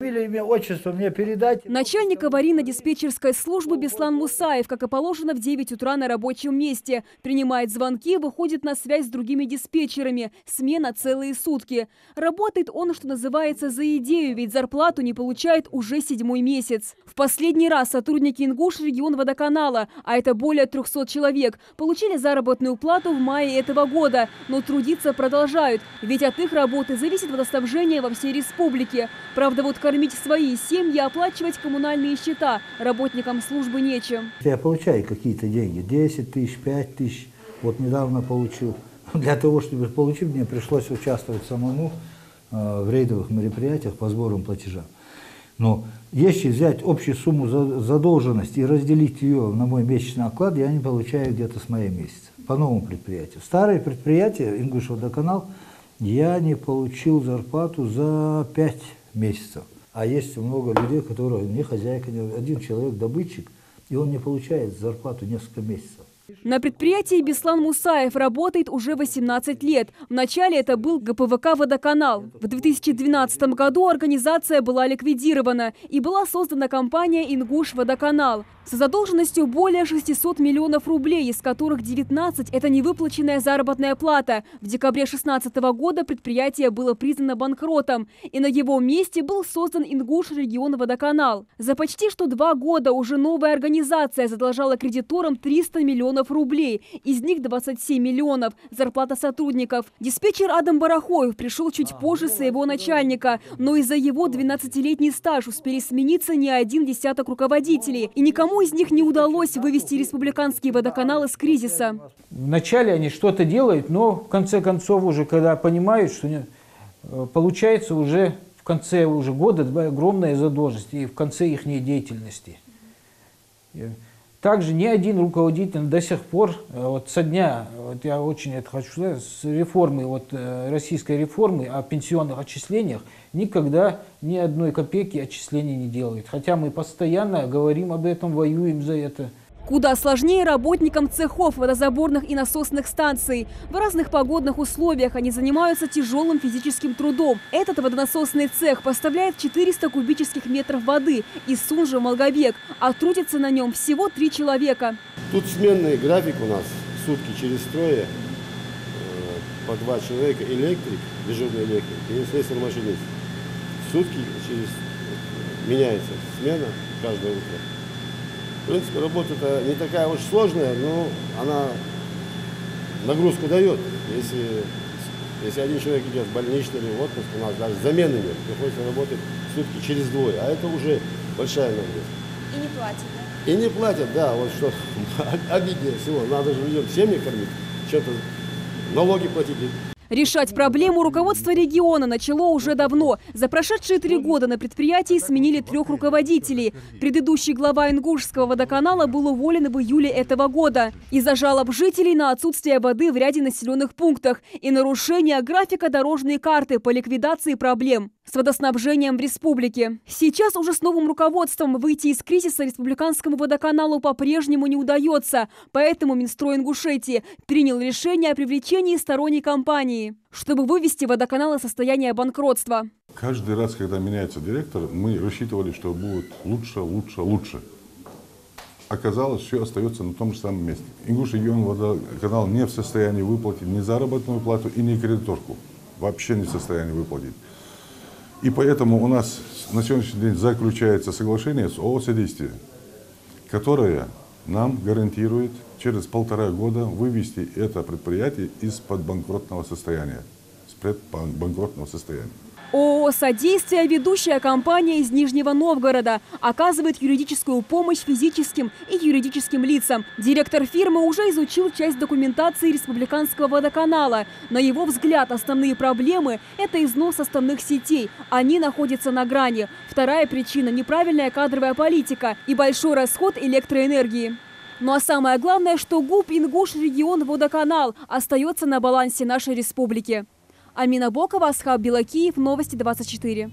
фамилия, имя, отчество мне передать. Начальник аварийно-диспетчерской службы Беслан Мусаев, как и положено, в 9 утра на рабочем месте. Принимает звонки, выходит на связь с другими диспетчерами. Смена целые сутки. Работает он, что называется, за идею, ведь зарплату не получает уже 7-й месяц. В последний раз сотрудники Ингушрегионводоканала, а это более 300 человек, получили заработную плату в мае этого года. Но трудиться продолжают, ведь от их работы зависит водоснабжение во всей республике. Правда, вот кормить свои семьи, оплачивать коммунальные счета работникам службы нечем. Я получаю какие-то деньги, 10 тысяч, 5 тысяч, вот недавно получил. Для того, чтобы получить, мне пришлось участвовать самому в рейдовых мероприятиях по сборам платежа. Но если взять общую сумму задолженности и разделить ее на мой месячный оклад, я не получаю где-то с мая месяца по новому предприятию. Старое предприятие Ингушводоканал я не получил зарплату за 5 месяцев. А есть много людей, которые не хозяйка, один человек добытчик, и он не получает зарплату несколько месяцев. На предприятии Беслан Мусаев работает уже 18 лет. Вначале это был ГПВК «Водоканал». В 2012 году организация была ликвидирована и была создана компания «Ингушводоканал» с задолженностью более 600 миллионов рублей, из которых 19 – это невыплаченная заработная плата. В декабре 2016 года предприятие было признано банкротом, и на его месте был создан Ингушрегионводоканал. За почти что 2 года уже новая организация задолжала кредиторам 300 миллионов рублей, из них 27 миллионов – зарплата сотрудников. Диспетчер Адам Барахоев пришел чуть позже своего начальника, но из-за его 12-летний стаж успели смениться не один десяток руководителей, и никому из них не удалось вывести республиканский водоканал из кризиса. Вначале они что-то делают, но в конце концов уже, когда понимают, что получается уже в конце уже года огромная задолженность и в конце их деятельности. Также ни один руководитель до сих пор, вот со дня, вот я очень это хочу сказать, с реформы, вот, российской реформы о пенсионных отчислениях, никогда ни одной копейки отчислений не делает. Хотя мы постоянно говорим об этом, воюем за это. Куда сложнее работникам цехов, водозаборных и насосных станций. В разных погодных условиях они занимаются тяжелым физическим трудом. Этот водонасосный цех поставляет 400 кубических метров воды из Сунжа в Малгобек, а трудится на нем всего 3 человека. Тут сменный график у нас, сутки через трое, по 2 человека, электрик, дежурный электрик и слесарь машинист. Сутки меняется смена каждое утро. В принципе, работа-то не такая уж сложная, но она нагрузку дает. Если один человек идет в больничный или в отпуск, у нас даже замены нет. Приходится работать сутки через 2, а это уже большая нагрузка. И не платят, да? И не платят, да. Вот что обиднее всего. Надо же людям семьи кормить, что-то налоги платить. Решать проблему руководство региона начало уже давно. За прошедшие 3 года на предприятии сменили 3 руководителей. Предыдущий глава Ингушского водоканала был уволен в июле этого года из-за жалоб жителей на отсутствие воды в ряде населенных пунктах и нарушение графика дорожной карты по ликвидации проблем с водоснабжением в республике. Сейчас уже с новым руководством выйти из кризиса республиканскому водоканалу по-прежнему не удается. Поэтому Минстрой Ингушетии принял решение о привлечении сторонней компании, чтобы вывести водоканал из состояния банкротства. Каждый раз, когда меняется директор, мы рассчитывали, что будет лучше, лучше, лучше. Оказалось, все остается на том же самом месте. Ингушрегионводоканал не в состоянии выплатить ни заработную плату и ни кредиторку. Вообще не в состоянии выплатить. И поэтому у нас на сегодняшний день заключается соглашение с ООО «Содействие», которое нам гарантирует через 1,5 года вывести это предприятие из-под банкротного состояния. ООО «Содействие» – ведущая компания из Нижнего Новгорода, оказывает юридическую помощь физическим и юридическим лицам. Директор фирмы уже изучил часть документации республиканского водоканала. На его взгляд, основные проблемы – это износ основных сетей. Они находятся на грани. Вторая причина – неправильная кадровая политика и большой расход электроэнергии. Ну а самое главное, что ГУП «Ингушрегионводоканал» остается на балансе нашей республики. Амина Бокова, Асхаб Белакиев, Новости 24.